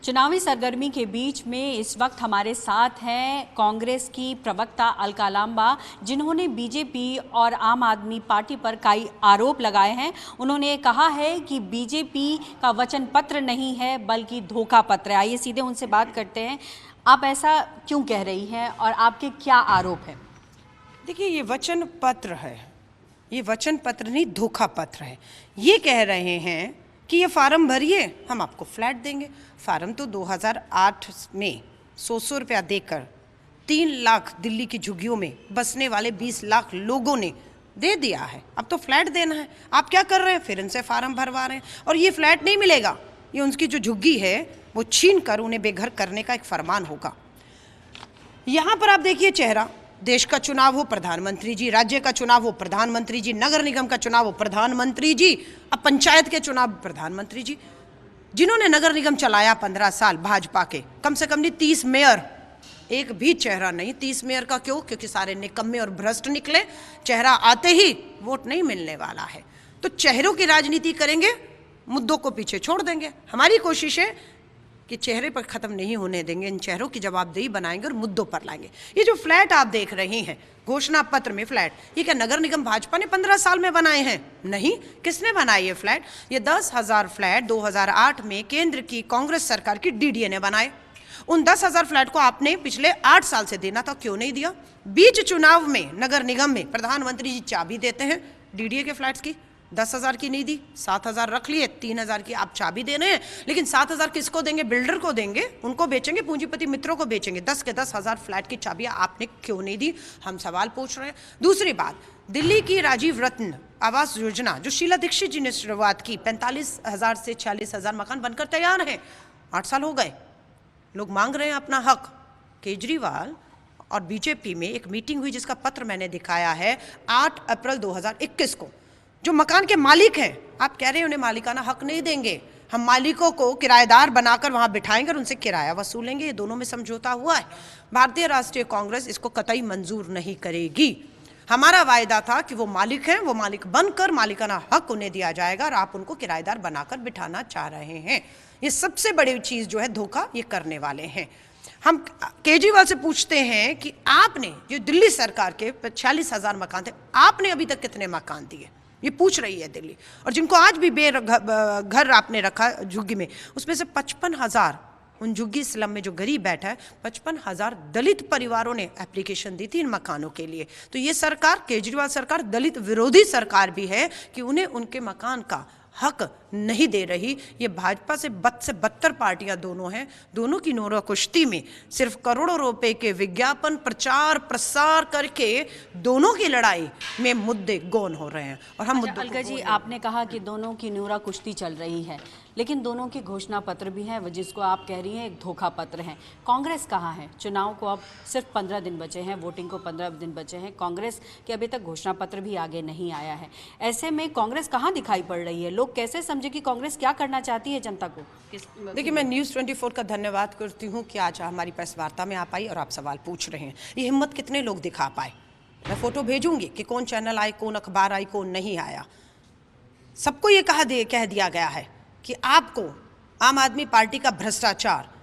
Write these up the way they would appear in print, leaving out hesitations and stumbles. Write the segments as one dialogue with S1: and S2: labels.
S1: चुनावी सरगर्मी के बीच में इस वक्त हमारे साथ हैं कांग्रेस की प्रवक्ता अलका लांबा, जिन्होंने बीजेपी और आम आदमी पार्टी पर कई आरोप लगाए हैं। उन्होंने कहा है कि बीजेपी का वचन पत्र नहीं है बल्कि धोखा पत्र है। आइए सीधे उनसे बात करते हैं। आप ऐसा क्यों कह रही हैं और आपके क्या आरोप हैं?
S2: देखिए, ये वचन पत्र है, ये वचन पत्र नहीं धोखा पत्र है। ये कह रहे हैं कि ये फार्म भरिए, हम आपको फ्लैट देंगे। फार्म तो 2008 में 100 रुपया देकर 3 लाख दिल्ली की झुग्गियों में बसने वाले 20 लाख लोगों ने दे दिया है। अब तो फ्लैट देना है। आप क्या कर रहे हैं? फिर इनसे फार्म भरवा रहे हैं। और ये फ्लैट नहीं मिलेगा, ये उनकी जो झुग्गी है वो छीन कर उन्हें बेघर करने का एक फरमान होगा। यहाँ पर आप देखिए चेहरा, देश का चुनाव हो प्रधानमंत्री जी, राज्य का चुनाव हो प्रधानमंत्री जी, नगर निगम का चुनाव हो प्रधानमंत्री जी, अब पंचायत के चुनाव प्रधानमंत्री जी। जिन्होंने नगर निगम चलाया 15 साल भाजपा के, कम से कम नहीं 30 मेयर, एक भी चेहरा नहीं। 30 मेयर का क्यों? क्योंकि सारे निकम्मे और भ्रष्ट निकले। चेहरा आते ही वोट नहीं मिलने वाला है, तो चेहरों की राजनीति करेंगे, मुद्दों को पीछे छोड़ देंगे। हमारी कोशिश है कि चेहरे पर ख़त्म नहीं होने देंगे, इन चेहरों की जवाबदेही बनाएंगे और मुद्दों पर लाएंगे। ये जो फ्लैट आप देख रही हैं, घोषणा पत्र में फ्लैट, ये क्या नगर निगम भाजपा ने 15 साल में बनाए हैं? नहीं। किसने बनाए ये फ्लैट? ये 10,000 फ्लैट 2008 में केंद्र की कांग्रेस सरकार की डीडीए ने बनाए। उन 10,000 फ्लैट को आपने पिछले 8 साल से देना था, क्यों नहीं दिया? बीच चुनाव में नगर निगम में प्रधानमंत्री जी चाबी देते हैं डीडीए के फ्लैट्स की, 10,000 की नहीं दी, 7,000 रख लिए, 3,000 की आप चाबी दे रहे हैं। लेकिन 7,000 किसको देंगे? बिल्डर को देंगे, उनको बेचेंगे, पूंजीपति मित्रों को बेचेंगे। 10 के 10,000 फ्लैट की चाबियां आपने क्यों नहीं दी? हम सवाल पूछ रहे हैं। दूसरी बात, दिल्ली की राजीव रत्न आवास योजना जो शीला दीक्षित जी ने शुरुआत की, 45,000 से 46,000 मकान बनकर तैयार हैं। 8 साल हो गए, लोग मांग रहे हैं अपना हक। केजरीवाल और बीजेपी में एक मीटिंग हुई जिसका पत्र मैंने दिखाया है 8 अप्रैल 2021 को। जो मकान के मालिक हैं, आप कह रहे हैं उन्हें मालिकाना हक नहीं देंगे, हम मालिकों को किराएदार बनाकर वहां बिठाएंगे और उनसे किराया वसूलेंगे। ये दोनों में समझौता हुआ है। भारतीय राष्ट्रीय कांग्रेस इसको कतई मंजूर नहीं करेगी। हमारा वायदा था कि वो मालिक हैं, वो मालिक बनकर मालिकाना हक उन्हें दिया जाएगा और आप उनको किराएदार बनाकर बिठाना चाह रहे हैं। ये सबसे बड़ी चीज जो है धोखा ये करने वाले हैं। हम केजरीवाल से पूछते हैं कि आपने जो दिल्ली सरकार के 46,000 मकान थे, आपने अभी तक कितने मकान दिए? ये पूछ रही है दिल्ली। और जिनको आज भी घर आपने रखा झुग्गी में, उसमें से 55,000 उन झुग्गी स्लम में जो गरीब बैठा है, 55,000 दलित परिवारों ने एप्लीकेशन दी थी इन मकानों के लिए। तो ये सरकार, केजरीवाल सरकार, दलित विरोधी सरकार भी है कि उन्हें उनके मकान का हक नहीं दे रही। ये भाजपा से बदतर पार्टियां दोनों हैं। दोनों की नोरा कुश्ती में सिर्फ करोड़ों रुपए के विज्ञापन प्रचार प्रसार करके दोनों की लड़ाई में मुद्दे गौन हो रहे हैं। और हम मुद्दों
S1: अलका जी, आपने कहा कि दोनों की नोरा कुश्ती चल रही है, लेकिन दोनों के घोषणा पत्र भी हैं, जिसको आप कह रही हैं एक धोखा पत्र है। कांग्रेस कहाँ है? चुनाव को अब सिर्फ 15 दिन बचे हैं, वोटिंग को 15 दिन बचे हैं। कांग्रेस के अभी तक घोषणा पत्र भी आगे नहीं आया है। ऐसे में कांग्रेस कहाँ दिखाई पड़ रही है? लोग कैसे समझे कि कांग्रेस क्या करना चाहती है जनता को?
S2: देखिए, मैं न्यूज़ 24 का धन्यवाद करती हूँ कि आज हमारी प्रेस वार्ता में आप आई और आप सवाल पूछ रहे हैं। ये हिम्मत कितने लोग दिखा पाए? मैं फोटो भेजूंगी कि कौन चैनल आए, कौन अखबार आई, कौन नहीं आया। सबको ये कह दिया गया है कि आपको आम आदमी पार्टी का भ्रष्टाचार,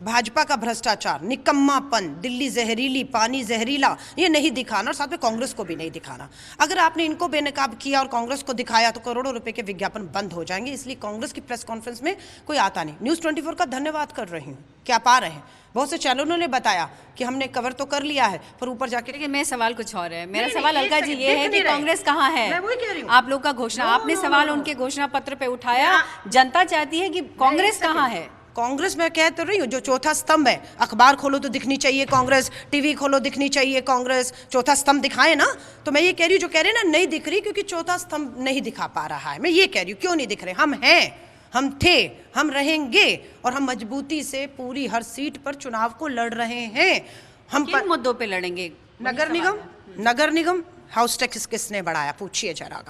S2: भाजपा का भ्रष्टाचार, निकम्मापन, दिल्ली जहरीली, पानी जहरीला, ये नहीं दिखाना और साथ में कांग्रेस को भी नहीं दिखाना। अगर आपने इनको बेनकाब किया और कांग्रेस को दिखाया तो करोड़ों रुपए के विज्ञापन बंद हो जाएंगे। इसलिए कांग्रेस की प्रेस कॉन्फ्रेंस में कोई आता नहीं। न्यूज़ 24 का धन्यवाद कर रही हूँ कि आप आ रहे हैं। बहुत से चैनलों ने बताया कि हमने कवर तो कर लिया है, पर ऊपर जाके
S1: देखिए, मेरा सवाल कुछ और है। मेरा सवाल अलका जी ये है कि कांग्रेस कहाँ है?
S2: मैं वही कह रही हूँ।
S1: आप लोग का घोषणा, आपने सवाल उनके घोषणा पत्र पे उठाया, जनता चाहती है कि कांग्रेस कहाँ है?
S2: कांग्रेस, मैं कह तो रही हूँ, जो चौथा स्तंभ है, अखबार खोलो तो दिखनी चाहिए कांग्रेस, टीवी खोलो दिखनी चाहिए कांग्रेस, चौथा स्तंभ दिखाए ना। तो मैं ये कह रही हूँ, जो कह रहे हैं ना नहीं दिख रही क्योंकि चौथा स्तंभ नहीं दिखा पा रहा है। मैं ये कह रही हूँ क्यों नहीं दिख रहे? हम हैं, हम थे, हम रहेंगे और हम मजबूती से पूरी हर सीट पर चुनाव को लड़ रहे हैं। हम
S1: किन मुद्दों पे लड़ेंगे?
S2: नगर निगम हाउस टैक्स किसने बढ़ाया? पूछिए जरा।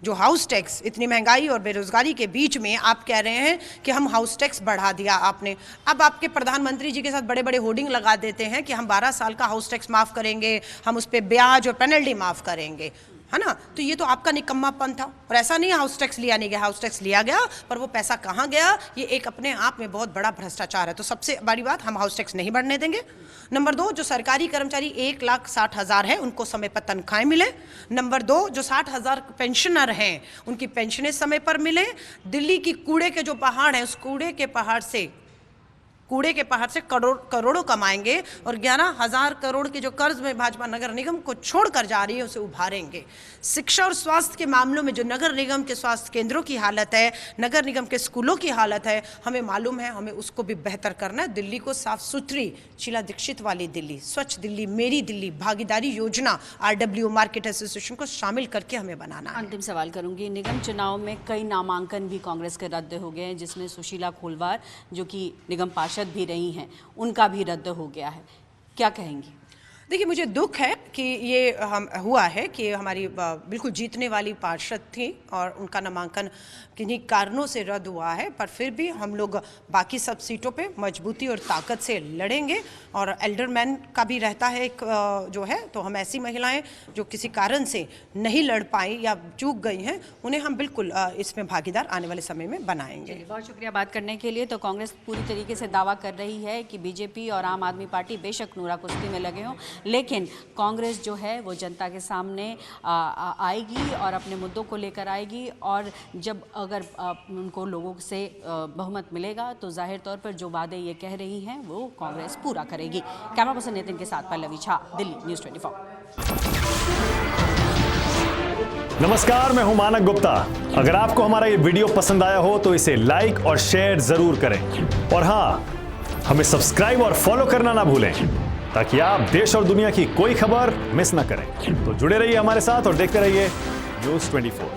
S2: जो हाउस टैक्स, इतनी महंगाई और बेरोजगारी के बीच में आप कह रहे हैं कि हम हाउस टैक्स बढ़ा दिया आपने। अब आपके प्रधानमंत्री जी के साथ बड़े बड़े होर्डिंग लगा देते हैं कि हम 12 साल का हाउस टैक्स माफ़ करेंगे, हम उस पर ब्याज और पेनल्टी माफ़ करेंगे। है ना। तो ये तो आपका निकम्मापन था। और ऐसा नहीं हाउस टैक्स लिया नहीं गया, हाउस टैक्स लिया गया, पर वो पैसा कहाँ गया, ये एक अपने आप में बहुत बड़ा भ्रष्टाचार है। तो सबसे बड़ी बात, हम हाउस टैक्स नहीं बढ़ने देंगे। नंबर 2, जो सरकारी कर्मचारी 1,60,000 है उनको समय पर तनख्वाहें मिले। नंबर 2, जो 60,000 पेंशनर हैं उनकी पेंशनें समय पर मिले। दिल्ली की कूड़े के जो पहाड़ हैं, उस कूड़े के पहाड़ से करोड़ों कमाएंगे और 11,000 करोड़ के जो कर्ज में भाजपा नगर निगम को छोड़कर जा रही है उसे उभारेंगे। शिक्षा और स्वास्थ्य के मामलों में जो नगर निगम के स्वास्थ्य केंद्रों की हालत है, नगर निगम के स्कूलों की हालत है, हमें मालूम है, हमें उसको भी बेहतर करना है। दिल्ली को साफ सुथरी, शीला दीक्षित वाली दिल्ली, स्वच्छ दिल्ली, मेरी दिल्ली, भागीदारी योजना, RW मार्केट एसोसिएशन को शामिल करके हमें बनाना है।
S1: अंतिम सवाल करूंगी, निगम चुनाव में कई नामांकन भी कांग्रेस के रद्द हो गए हैं, जिसमें सुशीला खोलवार जो कि निगम पार्षद भी रही हैं, उनका भी रद्द हो गया है, क्या कहेंगी?
S2: देखिए, मुझे दुख है कि ये हुआ है कि हमारी बिल्कुल जीतने वाली पार्षद थी और उनका नामांकन किन्हीं कारणों से रद्द हुआ है। पर फिर भी हम लोग बाकी सब सीटों पे मजबूती और ताकत से लड़ेंगे। और एल्डरमैन का भी रहता है एक जो है, तो हम ऐसी महिलाएं जो किसी कारण से नहीं लड़ पाई या चूक गई हैं, उन्हें हम बिल्कुल इसमें भागीदार आने वाले समय में बनाएंगे।
S1: बहुत शुक्रिया बात करने के लिए। तो कांग्रेस पूरी तरीके से दावा कर रही है कि बीजेपी और आम आदमी पार्टी बेशक नूरा कुश्ती में लगे हों, लेकिन कांग्रेस जो है वो जनता के सामने आएगी और अपने मुद्दों को लेकर आएगी। और जब अगर उनको लोगों से बहुमत मिलेगा तो जाहिर तौर पर जो वादे ये कह रही हैं वो कांग्रेस पूरा करेगी। कैमरा पर्सन नितिन के साथ पल्लवी झा, दिल्ली न्यूज़ 24।
S3: नमस्कार, मैं हूं मानक गुप्ता। अगर आपको हमारा ये वीडियो पसंद आया हो तो इसे लाइक और शेयर जरूर करें। और हाँ, हमें सब्सक्राइब और फॉलो करना ना भूलें ताकि आप देश और दुनिया की कोई खबर मिस ना करें। तो जुड़े रहिए हमारे साथ और देखते रहिए न्यूज़ 24।